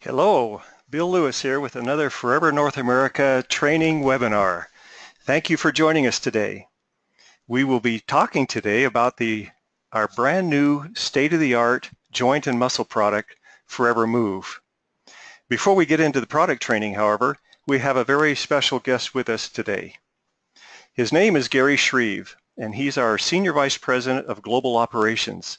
Hello, Bill Lewis here with another Forever North America training webinar. Thank you for joining us today. We will be talking today about our brand new state-of-the-art joint and muscle product, Forever Move. Before we get into the product training, however, we have a very special guest with us today. His name is Gary Shreve, and he's our Senior Vice President of Global Operations.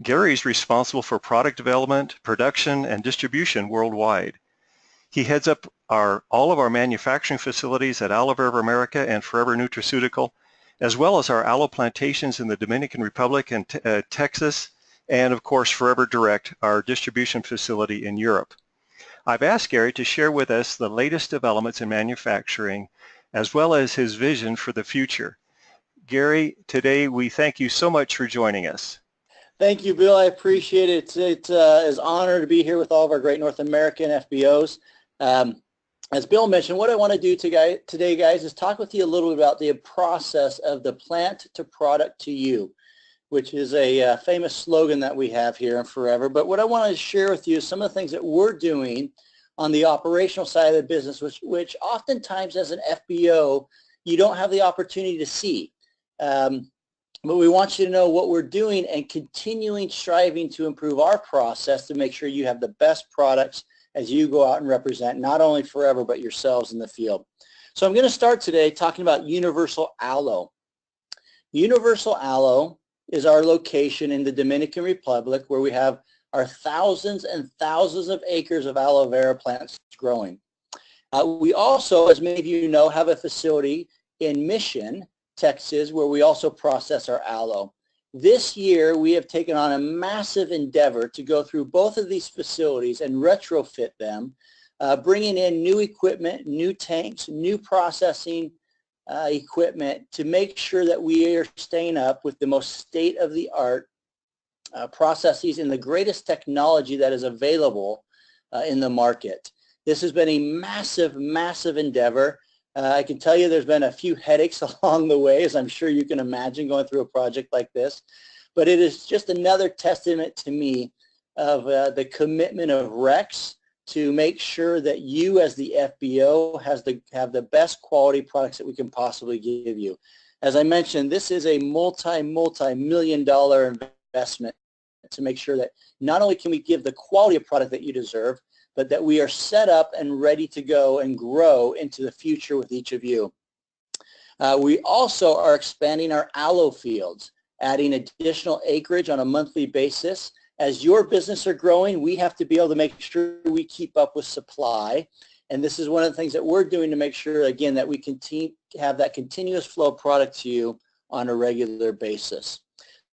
Gary is responsible for product development, production, and distribution worldwide. He heads up all of our manufacturing facilities at AloVerve America and Forever Nutraceutical, as well as our aloe plantations in the Dominican Republic and Texas, and of course Forever Direct, our distribution facility in Europe. I've asked Gary to share with us the latest developments in manufacturing, as well as his vision for the future. Gary, today we thank you so much for joining us. Thank you, Bill. I appreciate it. It is an honor to be here with all of our great North American FBOs. As Bill mentioned, what I want to do today, guys, is talk with you a little bit about the process of the plant to product to you, which is a famous slogan that we have here in Forever. But what I want to share with you is some of the things that we're doing on the operational side of the business, which oftentimes as an FBO, you don't have the opportunity to see. But we want you to know what we're doing and continuing striving to improve our process to make sure you have the best products as you go out and represent not only Forever but yourselves in the field. So I'm going to start today talking about Universal Aloe. Universal Aloe is our location in the Dominican Republic where we have our thousands and thousands of acres of aloe vera plants growing. We also, as many of you know, have a facility in Mission, Texas, where we also process our aloe. This year, we have taken on a massive endeavor to go through both of these facilities and retrofit them, bringing in new equipment, new tanks, new processing equipment to make sure that we are staying up with the most state-of-the-art processes and the greatest technology that is available in the market. This has been a massive, massive endeavor. I can tell you there's been a few headaches along the way, as I'm sure you can imagine going through a project like this. But it is just another testament to me of the commitment of Rex to make sure that you as the FBO have the best quality products that we can possibly give you. As I mentioned, this is a multi-million dollar investment to make sure that not only can we give the quality of product that you deserve, but that we are set up and ready to go and grow into the future with each of you. We also are expanding our aloe fields, adding additional acreage on a monthly basis. As your business are growing, we have to be able to make sure we keep up with supply. And this is one of the things that we're doing to make sure, again, that we continue to have that continuous flow of product to you on a regular basis.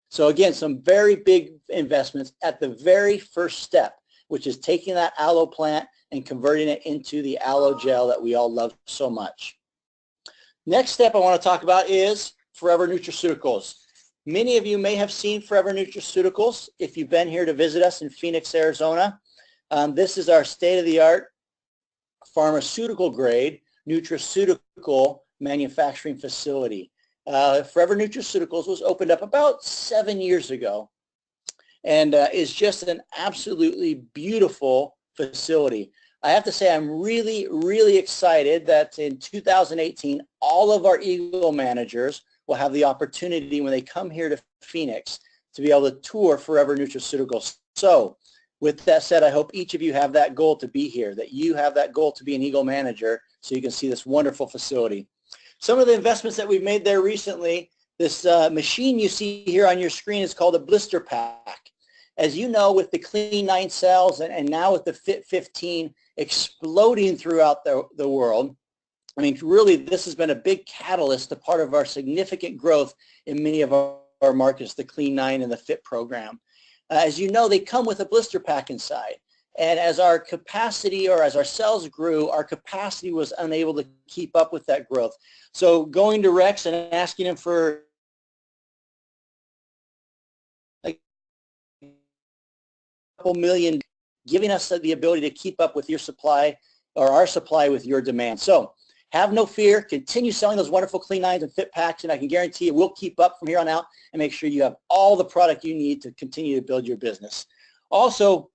So again, some very big investments at the very first step, which is taking that aloe plant and converting it into the aloe gel that we all love so much. Next step I want to talk about is Forever Nutraceuticals. Many of you may have seen Forever Nutraceuticals if you've been here to visit us in Phoenix, Arizona. This is our state-of-the-art pharmaceutical grade nutraceutical manufacturing facility. Forever Nutraceuticals was opened up about 7 years ago and is just an absolutely beautiful facility. I have to say I'm really, really excited that in 2018, all of our Eagle managers will have the opportunity when they come here to Phoenix to be able to tour Forever Nutraceuticals. So with that said, I hope each of you have that goal to be here, that you have that goal to be an Eagle manager so you can see this wonderful facility. Some of the investments that we've made there recently, this machine you see here on your screen is called a blister pack. As you know, with the Clean 9 cells and now with the Fit 15 exploding throughout the world, I mean, really, this has been a big catalyst, a part of our significant growth in many of our markets, the Clean 9 and the Fit program. As you know, they come with a blister pack inside. And as our capacity or as our cells grew, our capacity was unable to keep up with that growth. So going to Rex and asking him for couple million, giving us the ability to keep up with your supply or our supply with your demand. So have no fear, continue selling those wonderful Clean 9s and Fit packs, and I can guarantee you we'll keep up from here on out and make sure you have all the product you need to continue to build your business. Also,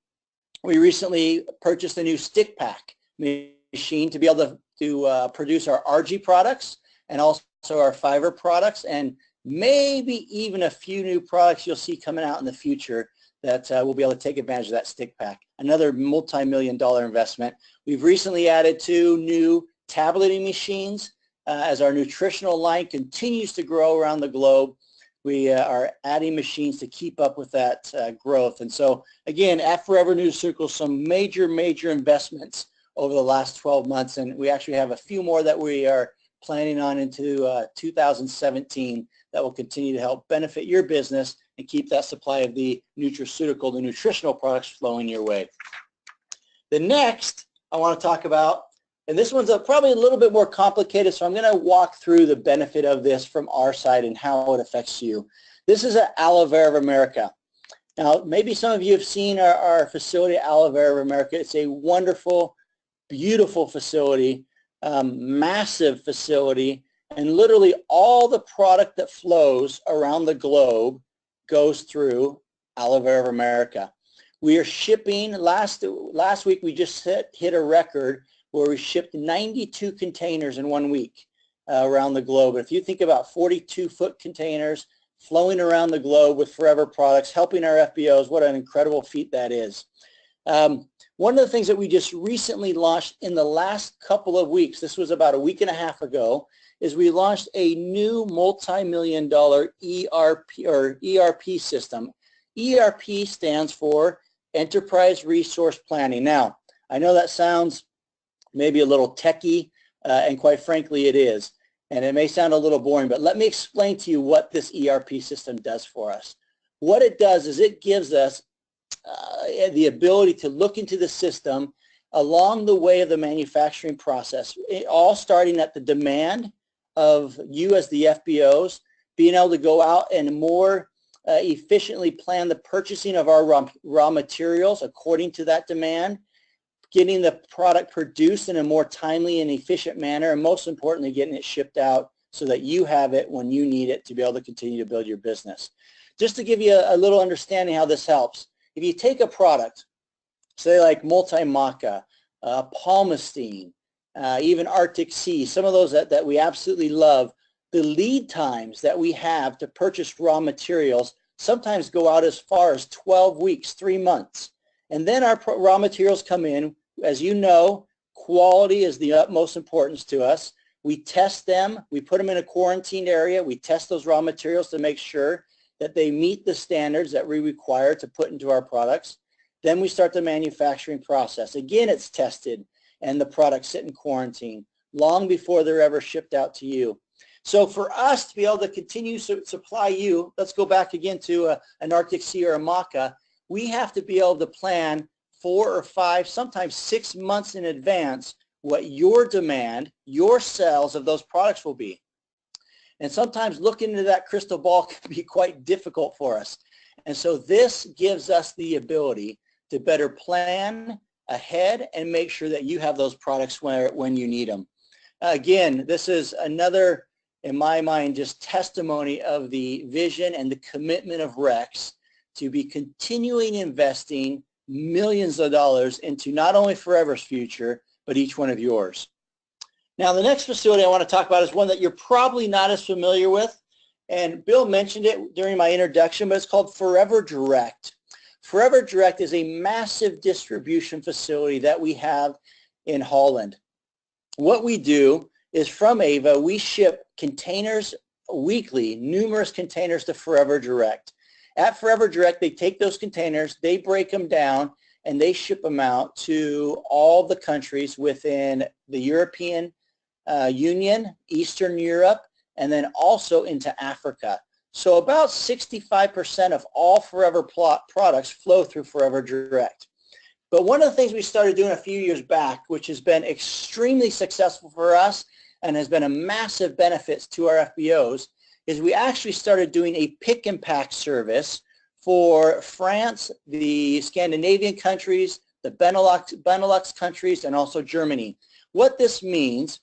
We recently purchased a new stick pack machine to be able to produce our RG products and also our fiber products, and maybe even a few new products you'll see coming out in the future that we'll be able to take advantage of that stick pack. Another multi-million-dollar investment. We've recently added 2 new tableting machines as our nutritional line continues to grow around the globe. We are adding machines to keep up with that growth. And so again, at Forever Nutraceuticals, some major investments over the last 12 months, and we actually have a few more that we are planning on into 2017 that will continue to help benefit your business and keep that supply of the nutraceutical, the nutritional products flowing your way. The next I want to talk about, and this one's probably a little bit more complicated, so I'm going to walk through the benefit of this from our side and how it affects you. This is at Aloe Vera of America. Now, maybe some of you have seen our facility at Aloe Vera of America. It's a wonderful, beautiful facility, massive facility, and literally all the product that flows around the globe goes through Aloe Vera of America. We are shipping, last week we just hit a record where we shipped 92 containers in 1 week around the globe. If you think about 42-foot containers flowing around the globe with Forever products, helping our FBOs, what an incredible feat that is. One of the things that we just recently launched in the last couple of weeks, this was about a week and a half ago, is we launched a new multi-million-dollar ERP system. ERP stands for Enterprise Resource Planning. Now, I know that sounds maybe a little techie, and quite frankly it is. And it may sound a little boring, but let me explain to you what this ERP system does for us. What it does is it gives us the ability to look into the system along the way of the manufacturing process, all starting at the demand of you as the FBOs, being able to go out and more efficiently plan the purchasing of our raw materials according to that demand, getting the product produced in a more timely and efficient manner, and most importantly, getting it shipped out so that you have it when you need it to be able to continue to build your business. Just to give you a little understanding how this helps, if you take a product, say like Multi-Maca, Palmistine, even Arctic Sea, some of those that we absolutely love, the lead times that we have to purchase raw materials sometimes go out as far as 12 weeks, 3 months. And then our raw materials come in. As you know, quality is the utmost importance to us. We test them. We put them in a quarantined area. We test those raw materials to make sure that they meet the standards that we require to put into our products. Then we start the manufacturing process. Again, it's tested, and the products sit in quarantine long before they're ever shipped out to you. So for us to be able to continue to supply you, let's go back again to an Arctic Sea or a Maca, we have to be able to plan 4 or 5, sometimes 6 months in advance what your demand, your sales of those products will be. And sometimes looking into that crystal ball can be quite difficult for us. And so this gives us the ability to better plan ahead and make sure that you have those products when you need them. Again, this is another, in my mind, just testimony of the vision and the commitment of Rex to be continuing investing millions of dollars into not only Forever's future, but each one of yours. Now, the next facility I want to talk about is one that you're probably not as familiar with, and Bill mentioned it during my introduction, but it's called Forever Direct. Forever Direct is a massive distribution facility that we have in Holland. What we do is from Ava, we ship containers weekly, numerous containers to Forever Direct. At Forever Direct, they take those containers, they break them down, and they ship them out to all the countries within the European Union, Eastern Europe, and then also into Africa. So about 65% of all Forever products flow through Forever Direct. But one of the things we started doing a few years back, which has been extremely successful for us and has been a massive benefit to our FBOs, is we actually started doing a pick and pack service for France, the Scandinavian countries, the Benelux countries, and also Germany. What this means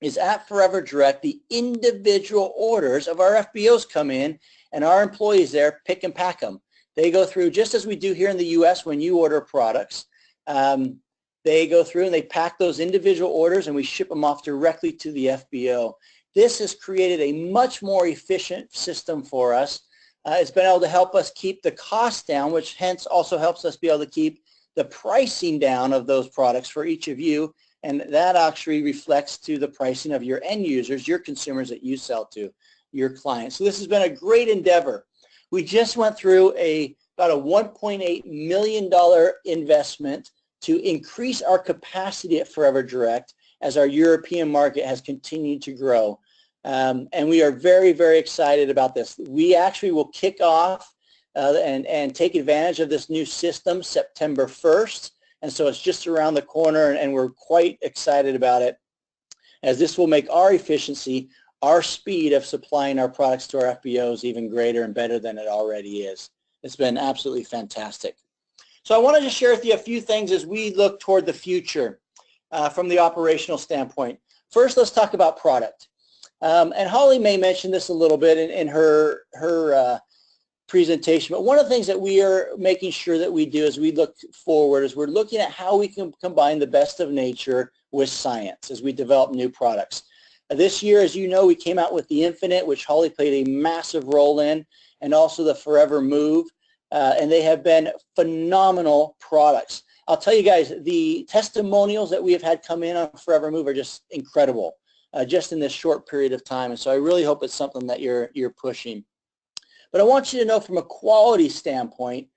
is at Forever Direct, the individual orders of our FBOs come in, and our employees there pick and pack them. They go through, just as we do here in the U.S. when you order products, they go through and they pack those individual orders and we ship them off directly to the FBO. This has created a much more efficient system for us. It's been able to help us keep the cost down, which hence also helps us be able to keep the pricing down of those products for each of you, and that actually reflects to the pricing of your end users, your consumers that you sell to, your clients. So this has been a great endeavor. We just went through about a $1.8 million investment to increase our capacity at Forever Direct as our European market has continued to grow. And we are very, very excited about this. We actually will kick off and take advantage of this new system September 1st. And so it's just around the corner, and we're quite excited about it, as this will make our efficiency, our speed of supplying our products to our FBOs even greater and better than it already is. It's been absolutely fantastic. So I wanted to share with you a few things as we look toward the future from the operational standpoint. First, let's talk about product. And Holly may mention this a little bit in her presentation, but one of the things that we are making sure that we do as we look forward is we're looking at how we can combine the best of nature with science as we develop new products. This year, as you know, we came out with the Infinite, which Holly played a massive role in, and also the Forever Move, and they have been phenomenal products. I'll tell you guys, the testimonials that we have had come in on Forever Move are just incredible, just in this short period of time, and so I really hope it's something that you're pushing. But I want you to know from a quality standpoint,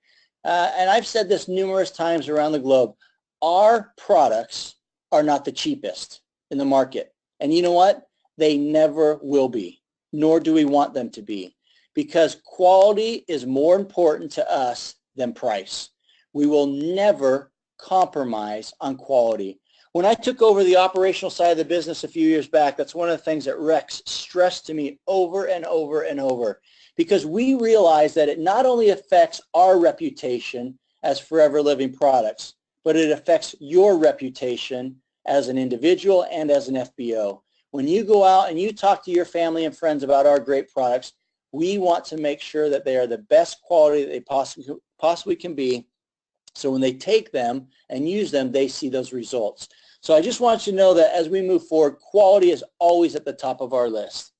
and I've said this numerous times around the globe, our products are not the cheapest in the market. And you know what? They never will be, nor do we want them to be, because quality is more important to us than price. We will never compromise on quality. When I took over the operational side of the business a few years back, that's one of the things that Rex stressed to me over and over and over, because we realized that it not only affects our reputation as Forever Living Products, but it affects your reputation as an individual and as an FBO. When you go out and you talk to your family and friends about our great products, we want to make sure that they are the best quality that they possibly can be, so when they take them and use them, they see those results. So I just want you to know that as we move forward, quality is always at the top of our list.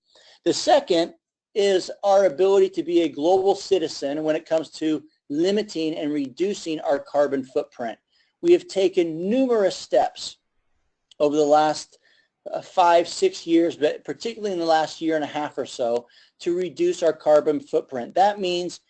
The second is our ability to be a global citizen when it comes to limiting and reducing our carbon footprint. We have taken numerous steps over the last 5-6 years, but particularly in the last year and a half or so, to reduce our carbon footprint. That means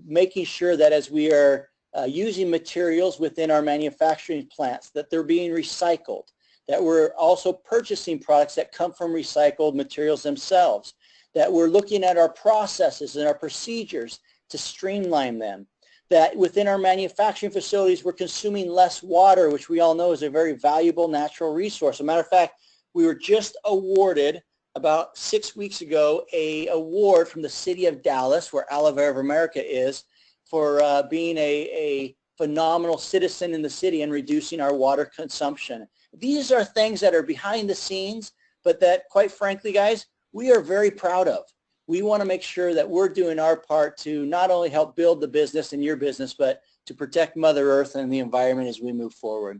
making sure that as we are using materials within our manufacturing plants, that they're being recycled, that we're also purchasing products that come from recycled materials themselves, that we're looking at our processes and our procedures to streamline them, that within our manufacturing facilities we're consuming less water, which we all know is a very valuable natural resource. As a matter of fact, we were just awarded about 6 weeks ago an award from the city of Dallas, where Aloe Vera of America is, for being a phenomenal citizen in the city and reducing our water consumption. These are things that are behind the scenes, but that, quite frankly, guys, we are very proud of. We want to make sure that we're doing our part to not only help build the business and your business, but to protect Mother Earth and the environment as we move forward.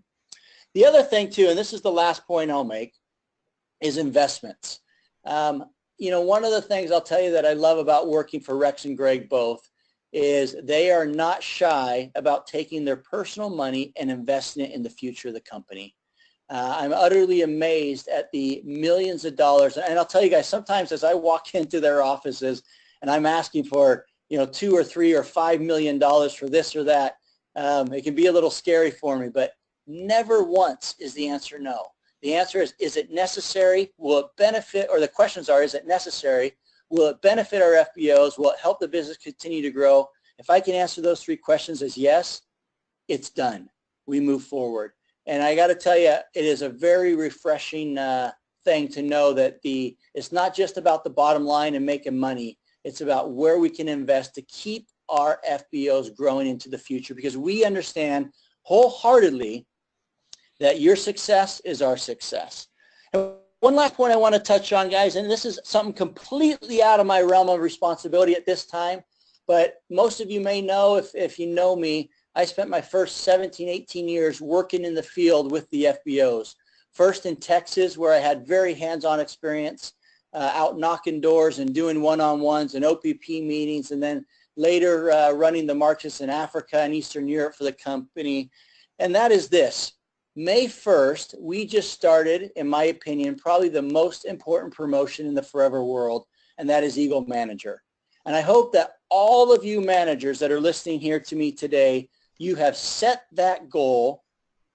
The other thing, too, and this is the last point I'll make, is investments. You know, one of the things I'll tell you that I love about working for Rex and Greg both is they are not shy about taking their personal money and investing it in the future of the company. I'm utterly amazed at the millions of dollars. And I'll tell you guys, sometimes as I walk into their offices and I'm asking for, you know, $2 or $3 or $5 million for this or that, it can be a little scary for me, but never once is the answer no. The answer is it necessary? Will it benefit? Or the questions are, is it necessary? Will it benefit our FBOs? Will it help the business continue to grow? If I can answer those 3 questions as yes, it's done. We move forward. And I got to tell you, it is a very refreshing thing to know that it's not just about the bottom line and making money. It's about where we can invest to keep our FBOs growing into the future, because we understand wholeheartedly that your success is our success. And one last point I want to touch on, guys, and this is something completely out of my realm of responsibility at this time, But most of you may know, if you know me, I spent my first 17, 18 years working in the field with the FBOs. First in Texas, where I had very hands-on experience, out knocking doors and doing one-on-ones and OPP meetings, and then later running the marches in Africa and Eastern Europe for the company. And that is this. May 1st, we just started, in my opinion, probably the most important promotion in the forever world, and that is Eagle Manager. And I hope that all of you managers that are listening here to me today, you have set that goal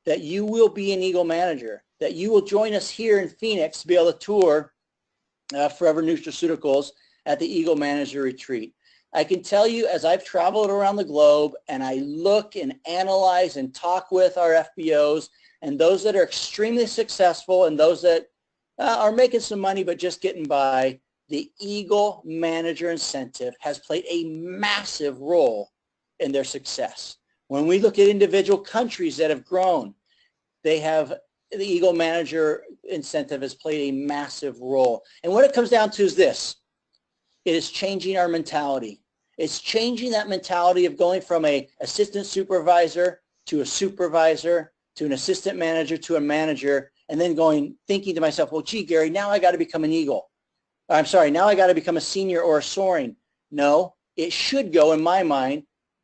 that you will be an Eagle Manager, that you will join us here in Phoenix to be able to tour Forever Nutraceuticals at the Eagle Manager Retreat. I can tell you, as I've traveled around the globe and I look and analyze and talk with our FBOs and those that are extremely successful and those that are making some money but just getting by, the Eagle Manager Incentive has played a massive role in their success. When we look at individual countries that have grown, the Eagle Manager Incentive has played a massive role. And what it comes down to is this. It is changing our mentality. It's changing that mentality of going from an assistant supervisor to a supervisor to an assistant manager to a manager, and then thinking to myself, well, gee, Gary, now I got to become an Eagle. I'm sorry, now I got to become a senior or a soaring. No, it should go, in my mind,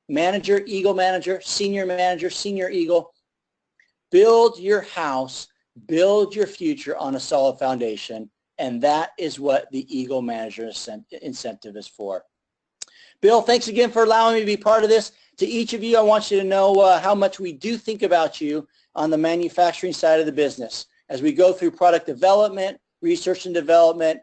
manager, Eagle Manager, senior Eagle. Build your house, build your future on a solid foundation, and that is what the Eagle Manager Incentive is for. Bill, thanks again for allowing me to be part of this. To each of you, I want you to know how much we do think about you on the manufacturing side of the business. As we go through product development, research and development,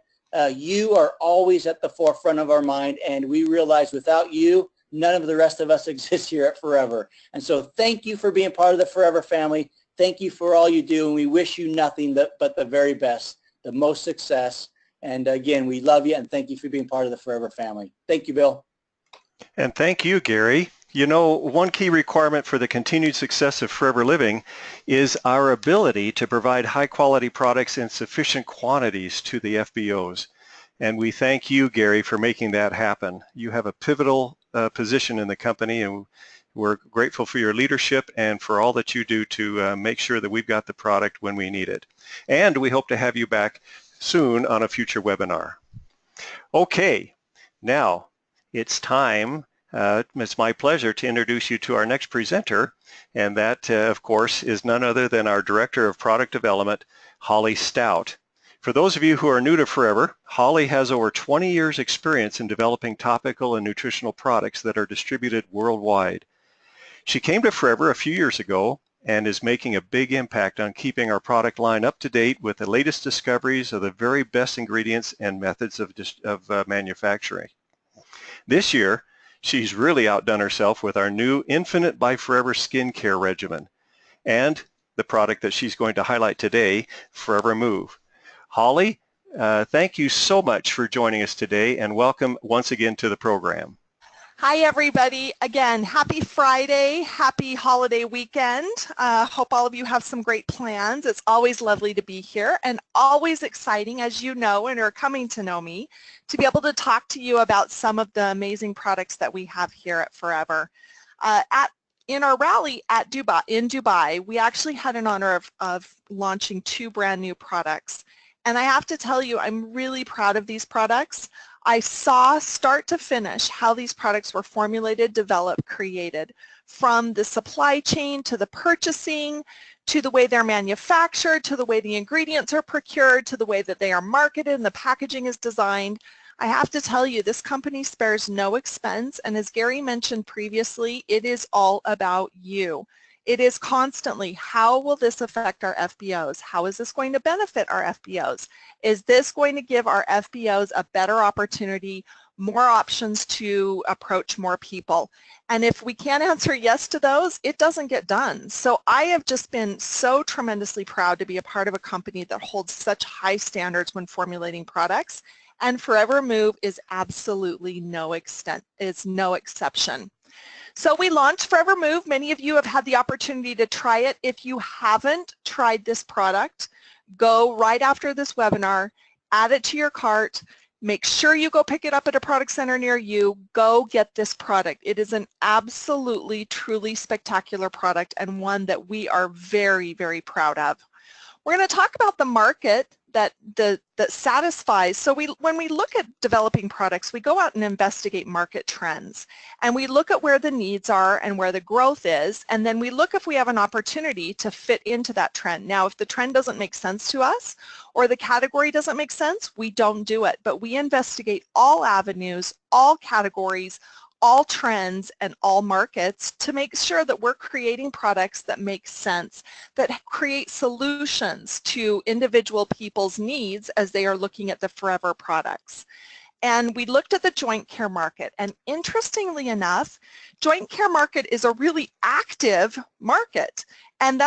you are always at the forefront of our mind, and we realize without you, none of the rest of us exist here at Forever. And so thank you for being part of the Forever family. Thank you for all you do, and we wish you nothing but the very best, the most success. And again, we love you, and thank you for being part of the Forever family. Thank you, Bill. And thank you, Gary. You know, one key requirement for the continued success of Forever Living is our ability to provide high-quality products in sufficient quantities to the FBOs. And we thank you, Gary, for making that happen. You have a pivotal position in the company, and we're grateful for your leadership and for all that you do to make sure that we've got the product when we need it. And we hope to have you back soon on a future webinar. Okay, now it's time. It's my pleasure to introduce you to our next presenter, and that, of course, is none other than our Director of Product Development, Holly Stout. For those of you who are new to Forever, Holly has over 20 years experience in developing topical and nutritional products that are distributed worldwide. She came to Forever a few years ago and is making a big impact on keeping our product line up to date with the latest discoveries of the very best ingredients and methods of manufacturing. This year, she's really outdone herself with our new Infinite by Forever skincare regimen and the product that she's going to highlight today, Forever Move. Holly, thank you so much for joining us today, and welcome once again to the program. Hi, everybody. Again, happy Friday, happy holiday weekend. Hope all of you have some great plans. It's always lovely to be here and always exciting, as you know and are coming to know me, to be able to talk to you about some of the amazing products that we have here at Forever. In our rally in Dubai, we actually had an honor of launching 2 brand new products. And I have to tell you, I'm really proud of these products. I saw start to finish how these products were formulated, developed, created, from the supply chain to the purchasing, to the way they're manufactured, to the way the ingredients are procured, to the way that they are marketed and the packaging is designed. I have to tell you, this company spares no expense, and as Gary mentioned previously, it is all about you. It is constantly, how will this affect our FBOs? How is this going to benefit our FBOs? Is this going to give our FBOs a better opportunity, more options to approach more people? And if we can't answer yes to those, it doesn't get done. So I have just been so tremendously proud to be a part of a company that holds such high standards when formulating products, and Forever Move is absolutely no exception. So we launched Forever Move. Many of you have had the opportunity to try it. If you haven't tried this product, go right after this webinar, add it to your cart, Make sure you go pick it up at a product center near you. Go get this product. It is an absolutely, truly spectacular product and one that we are very, very proud of. We're going to talk about the market that satisfies. So when we look at developing products, we go out and investigate market trends, and we look at where the needs are and where the growth is, and then we look if we have an opportunity to fit into that trend. Now, if the trend doesn't make sense to us or the category doesn't make sense, we don't do it, but we investigate all avenues, all categories, all trends, and all markets to make sure that we're creating products that make sense, that create solutions to individual people's needs as they are looking at the forever products. And we looked at the joint care market, and interestingly enough, joint care market is a really active market. And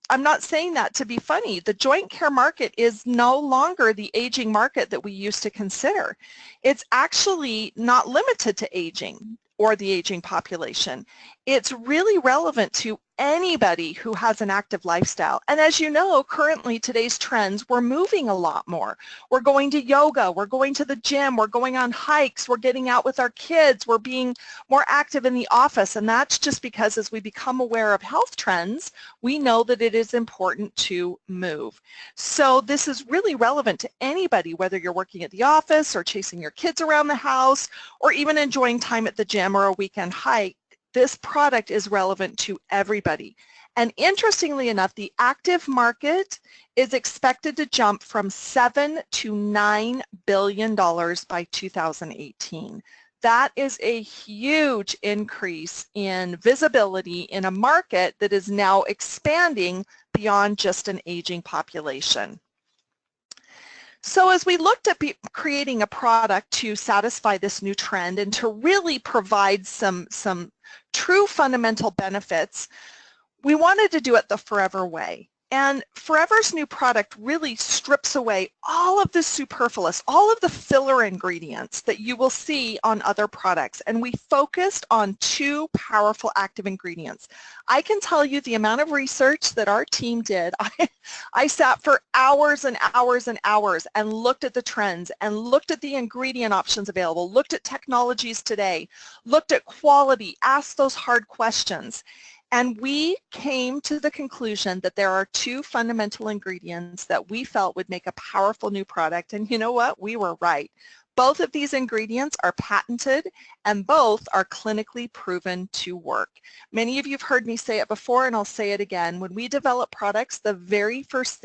I'm not saying that to be funny. The joint care market is no longer the aging market that we used to consider. It's actually not limited to aging or the aging population. It's really relevant to anybody who has an active lifestyle. And as you know, currently today's trends, we're moving a lot more. We're going to yoga, we're going to the gym, we're going on hikes, we're getting out with our kids, we're being more active in the office. And that's just because as we become aware of health trends, we know that it is important to move. So this is really relevant to anybody, whether you're working at the office or chasing your kids around the house or even enjoying time at the gym or a weekend hike. This product is relevant to everybody. And interestingly enough, the active market is expected to jump from $7 to $9 billion by 2018. That is a huge increase in visibility in a market that is now expanding beyond just an aging population. So as we looked at creating a product to satisfy this new trend and to really provide some true fundamental benefits, we wanted to do it the Forever way. And Forever's new product really strips away all of the superfluous, all of the filler ingredients that you will see on other products. And we focused on two powerful active ingredients. I can tell you the amount of research that our team did. I sat for hours and hours and hours and looked at the trends and looked at the ingredient options available, looked at technologies today, looked at quality, asked those hard questions. And we came to the conclusion that there are two fundamental ingredients that we felt would make a powerful new product. And you know what? We were right. Both of these ingredients are patented and both are clinically proven to work. Many of you have heard me say it before and I'll say it again. When we develop products, the very first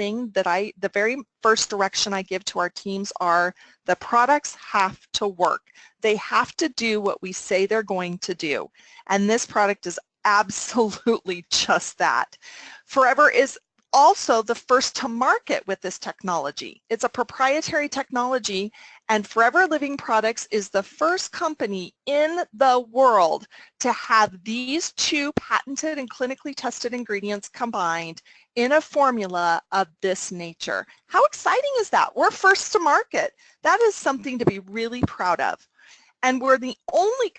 direction I give to our teams are the products have to work. They have to do what we say they're going to do. And this product is absolutely just that. Forever is also the first to market with this technology. It's a proprietary technology, and Forever Living Products is the first company in the world to have these two patented and clinically tested ingredients combined in a formula of this nature. How exciting is that? We're first to market. That is something to be really proud of. And we're the only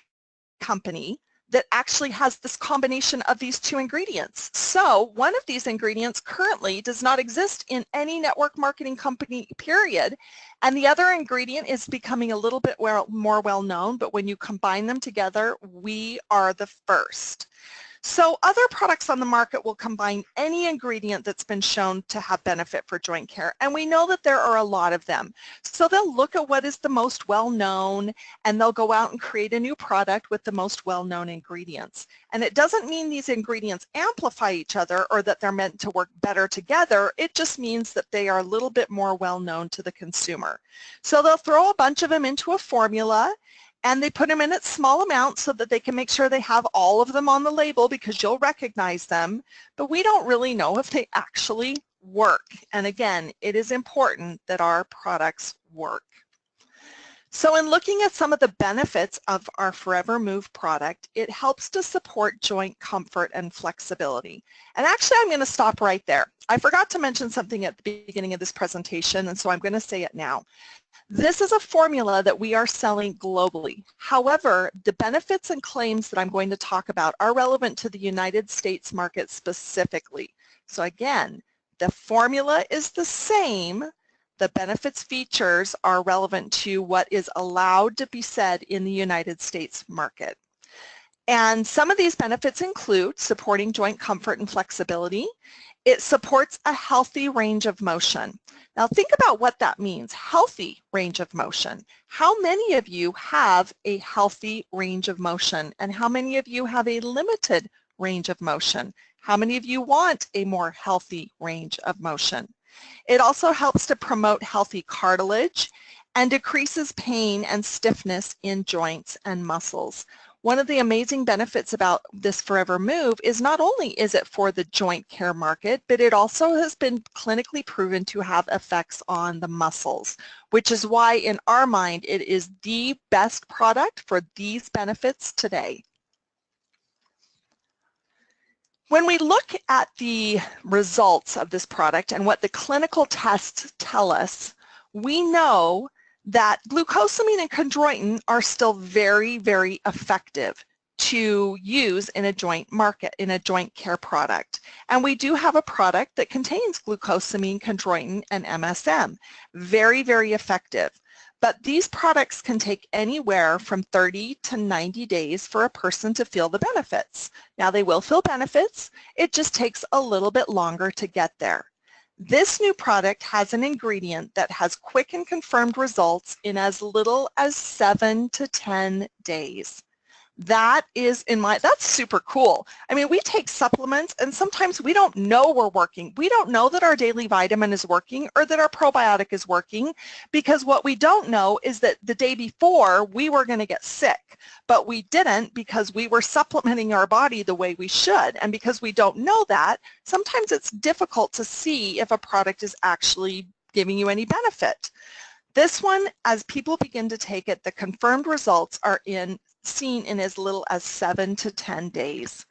company that actually has this combination of these two ingredients. So one of these ingredients currently does not exist in any network marketing company, period. And the other ingredient is becoming a little bit more well-known, but when you combine them together, we are the first. So other products on the market will combine any ingredient that's been shown to have benefit for joint care, and we know that there are a lot of them. So they'll look at what is the most well-known, and they'll go out and create a new product with the most well-known ingredients. And it doesn't mean these ingredients amplify each other or that they're meant to work better together. It just means that they are a little bit more well-known to the consumer. So they'll throw a bunch of them into a formula, and they put them in at small amounts so that they can make sure they have all of them on the label because you'll recognize them, but we don't really know if they actually work. And again, it is important that our products work. So in looking at some of the benefits of our Forever Move product, it helps to support joint comfort and flexibility. And actually, I'm going to stop right there. I forgot to mention something at the beginning of this presentation, and so I'm going to say it now. This is a formula that we are selling globally. However, the benefits and claims that I'm going to talk about are relevant to the United States market specifically. So again, the formula is the same. the benefits features are relevant to what is allowed to be said in the United States market. And some of these benefits include supporting joint comfort and flexibility. It supports a healthy range of motion. Now think about what that means, healthy range of motion. How many of you have a healthy range of motion, and how many of you have a limited range of motion? How many of you want a more healthy range of motion? It also helps to promote healthy cartilage and decreases pain and stiffness in joints and muscles. One of the amazing benefits about this Forever Move is not only is it for the joint care market, but it also has been clinically proven to have effects on the muscles, which is why in our mind it is the best product for these benefits today. When we look at the results of this product and what the clinical tests tell us, we know that glucosamine and chondroitin are still very, very effective to use in a joint market, in a joint care product. And we do have a product that contains glucosamine, chondroitin, and MSM. Very, very effective. But these products can take anywhere from 30 to 90 days for a person to feel the benefits. Now they will feel benefits, it just takes a little bit longer to get there. This new product has an ingredient that has quick and confirmed results in as little as 7 to 10 days. That's super cool. I mean, we take supplements and sometimes we don't know we're working. We don't know that our daily vitamin is working or that our probiotic is working, because what we don't know is that the day before we were going to get sick, but we didn't because we were supplementing our body the way we should. And because we don't know that, sometimes it's difficult to see if a product is actually giving you any benefit. This one, as people begin to take it, the confirmed results are seen in as little as 7 to 10 days.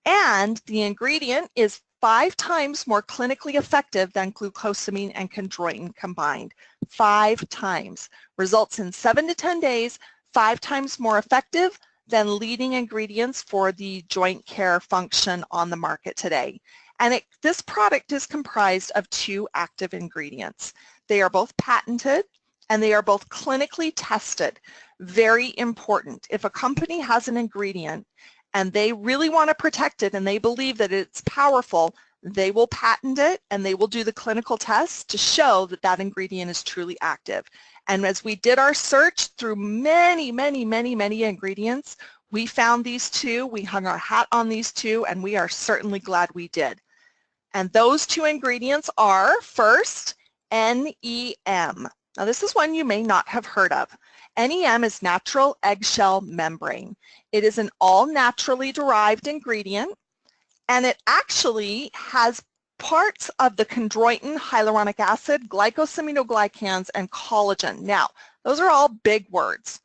And the ingredient is 5 times more clinically effective than glucosamine and chondroitin combined. 5 times. Results in 7 to 10 days, 5 times more effective than leading ingredients for the joint care function on the market today. And this product is comprised of 2 active ingredients. They are both patented and they are both clinically tested. Very important. If a company has an ingredient and they really want to protect it and they believe that it's powerful, they will patent it and they will do the clinical tests to show that that ingredient is truly active. And as we did our search through many, many, many, many ingredients, we found these 2, we hung our hat on these 2, and we are certainly glad we did. And those 2 ingredients are, first, NEM. Now this is one you may not have heard of. NEM is natural eggshell membrane. It is an all naturally derived ingredient, and it actually has parts of the chondroitin, hyaluronic acid, glycosaminoglycans, and collagen. Now, those are all big words.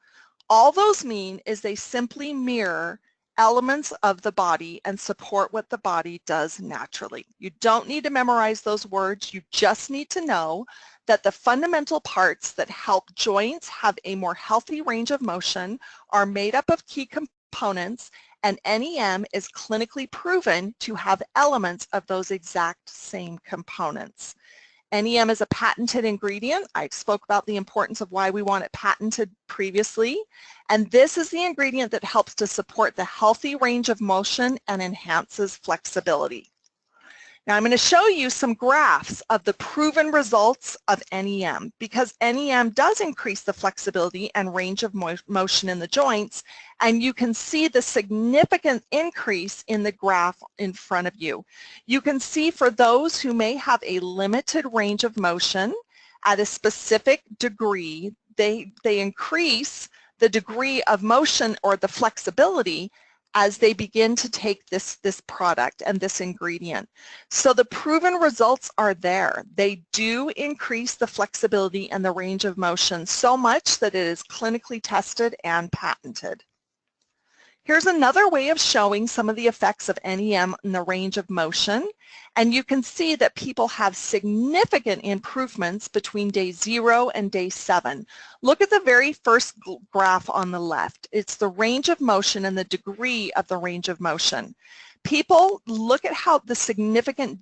All those mean is they simply mirror elements of the body and support what the body does naturally. You don't need to memorize those words. You just need to know that the fundamental parts that help joints have a more healthy range of motion are made up of key components, and NEM is clinically proven to have elements of those exact same components. NEM is a patented ingredient. I spoke about the importance of why we want it patented previously, and this is the ingredient that helps to support the healthy range of motion and enhances flexibility. Now I'm going to show you some graphs of the proven results of NEM, because NEM does increase the flexibility and range of motion in the joints, and you can see the significant increase in the graph in front of you. You can see for those who may have a limited range of motion at a specific degree, they increase the degree of motion or the flexibility as they begin to take this product and this ingredient. So the proven results are there. They do increase the flexibility and the range of motion so much that it is clinically tested and patented. Here's another way of showing some of the effects of NEM in the range of motion, and you can see that people have significant improvements between day 0 and day 7. Look at the very first graph on the left. It's the range of motion and the degree of the range of motion. People look at how the significant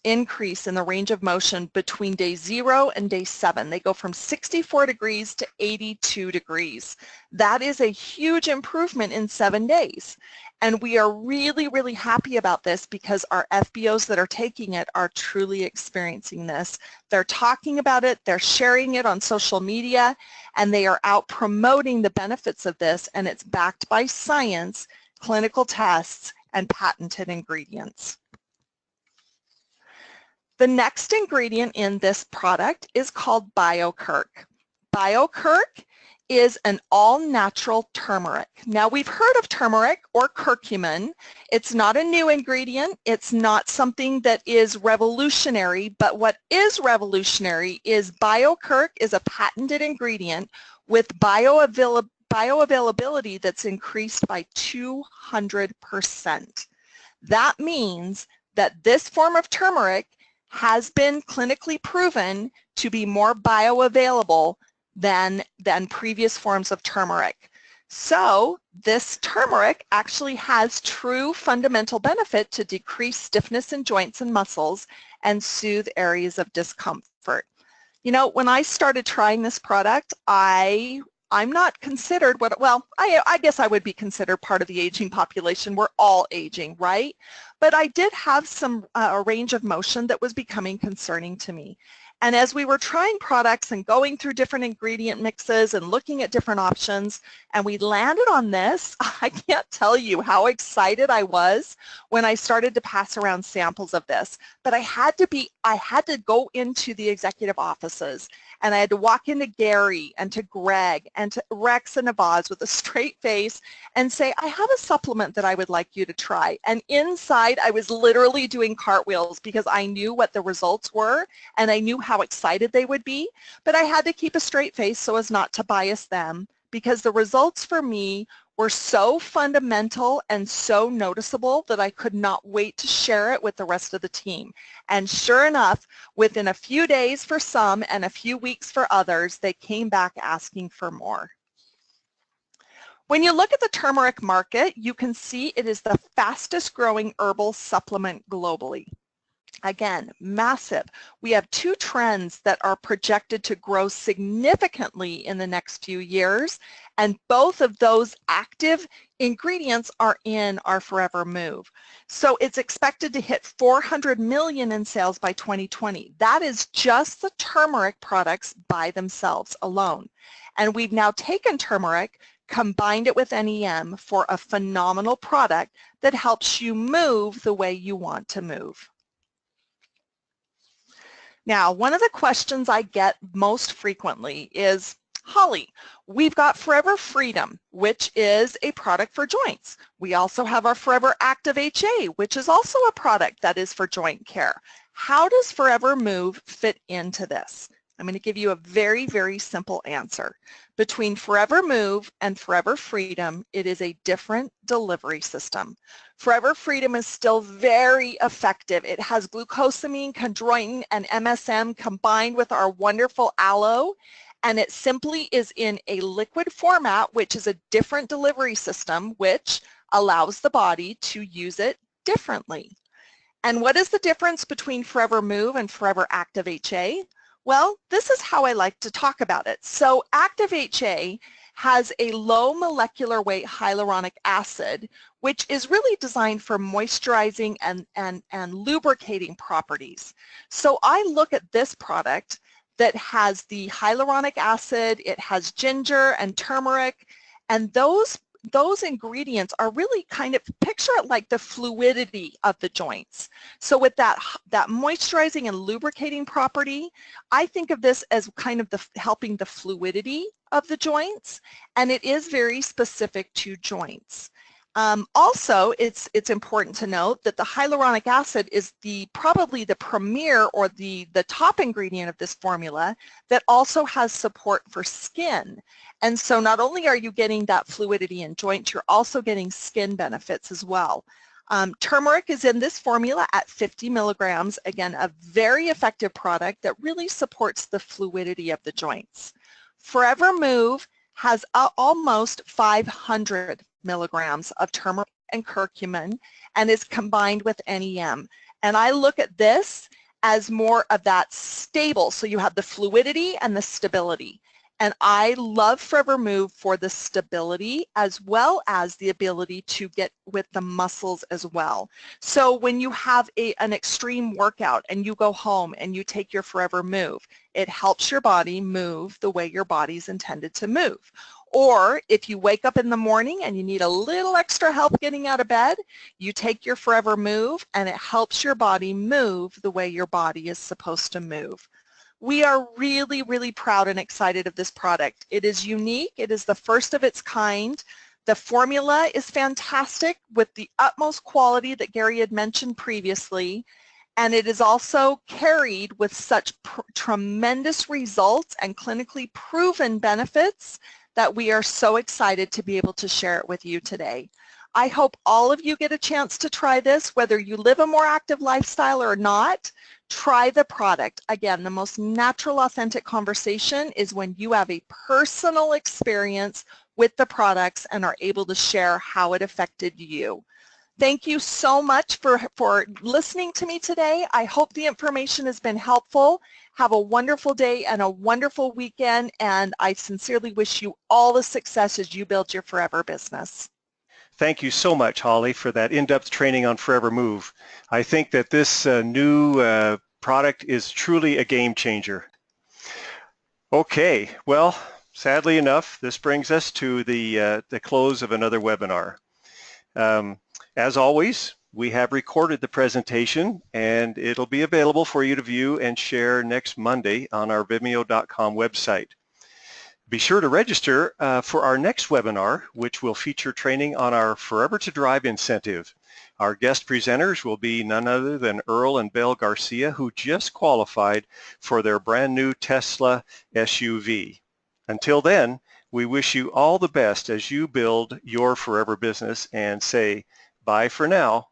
increase in the range of motion between day 0 and day 7. They go from 64 degrees to 82 degrees. That is a huge improvement in 7 days. And we are really, really happy about this because our FBOs that are taking it are truly experiencing this. They're talking about it, they're sharing it on social media, and they are out promoting the benefits of this, and it's backed by science, clinical tests, and patented ingredients. The next ingredient in this product is called BioCurc. BioCurc is an all-natural turmeric. Now, we've heard of turmeric or curcumin. It's not a new ingredient. It's not something that is revolutionary, but what is revolutionary is BioCurc is a patented ingredient with bioavailability that's increased by 200%. That means that this form of turmeric has been clinically proven to be more bioavailable than previous forms of turmeric. So this turmeric actually has true fundamental benefit to decrease stiffness in joints and muscles and soothe areas of discomfort. You know, when I started trying this product, I'm not considered I guess I would be considered part of the aging population. We're all aging, right? But I did have some a range of motion that was becoming concerning to me. And as we were trying products and going through different ingredient mixes and looking at different options, and we landed on this, I can't tell you how excited I was when I started to pass around samples of this. But I had to go into the executive offices, and I had to walk into Gary and to Greg and to Rex and Navaz with a straight face and say, I have a supplement that I would like you to try. And inside, I was literally doing cartwheels because I knew what the results were and I knew how excited they would be. But I had to keep a straight face so as not to bias them, because the results for me were so fundamental and so noticeable that I could not wait to share it with the rest of the team. And sure enough, within a few days for some and a few weeks for others, they came back asking for more. When you look at the turmeric market, you can see it is the fastest growing herbal supplement globally. Again, massive. We have two trends that are projected to grow significantly in the next few years, and both of those active ingredients are in our Forever Move. So it's expected to hit 400 million in sales by 2020. That is just the turmeric products by themselves alone. And we've now taken turmeric, combined it with NEM for a phenomenal product that helps you move the way you want to move. Now, one of the questions I get most frequently is, Holly, we've got Forever Freedom, which is a product for joints. We also have our Forever Active HA, which is also a product that is for joint care. How does Forever Move fit into this? I'm going to give you a very, very simple answer. Between Forever Move and Forever Freedom, it is a different delivery system. Forever Freedom is still very effective. It has glucosamine, chondroitin, and MSM combined with our wonderful aloe, and it simply is in a liquid format, which is a different delivery system, which allows the body to use it differently. And what is the difference between Forever Move and Forever Active HA? Well, this is how I like to talk about it. So Active HA has a low molecular weight hyaluronic acid, which is really designed for moisturizing and lubricating properties. So I look at this product that has the hyaluronic acid, it has ginger and turmeric, and those ingredients are really kind of, picture it like the fluidity of the joints. So with that moisturizing and lubricating property, I think of this as kind of helping the fluidity of the joints, and it is very specific to joints. Also, it's important to note that the hyaluronic acid is probably the premier or the top ingredient of this formula that also has support for skin. And so not only are you getting that fluidity in joints, you're also getting skin benefits as well. Turmeric is in this formula at 50 milligrams. Again, a very effective product that really supports the fluidity of the joints. Forever Move has almost 500 milligrams of turmeric and curcumin and is combined with NEM. And I look at this as more of that stable. So you have the fluidity and the stability. And I love Forever Move for the stability as well as the ability to get with the muscles as well. So when you have an extreme workout and you go home and you take your Forever Move, it helps your body move the way your body's intended to move. Or if you wake up in the morning and you need a little extra help getting out of bed, you take your Forever Move and it helps your body move the way your body is supposed to move. We are really, really proud and excited of this product. It is unique. It is the first of its kind. The formula is fantastic with the utmost quality that Gary had mentioned previously. And it is also carried with such tremendous results and clinically proven benefits that we are so excited to be able to share it with you today. I hope all of you get a chance to try this, whether you live a more active lifestyle or not. Try the product. Again, the most natural, authentic conversation is when you have a personal experience with the products and are able to share how it affected you. Thank you so much for listening to me today. I hope the information has been helpful. Have a wonderful day and a wonderful weekend, and I sincerely wish you all the success as you build your Forever business. Thank you so much, Holly, for that in-depth training on Forever Move. I think that this new product is truly a game changer. Okay, well, sadly enough, this brings us to the close of another webinar. As always, we have recorded the presentation and it'll be available for you to view and share next Monday on our Vimeo.com website. Be sure to register for our next webinar, which will feature training on our Forever to Drive incentive. Our guest presenters will be none other than Earl and Belle Garcia, who just qualified for their brand new Tesla SUV. Until then, we wish you all the best as you build your Forever business and say bye for now.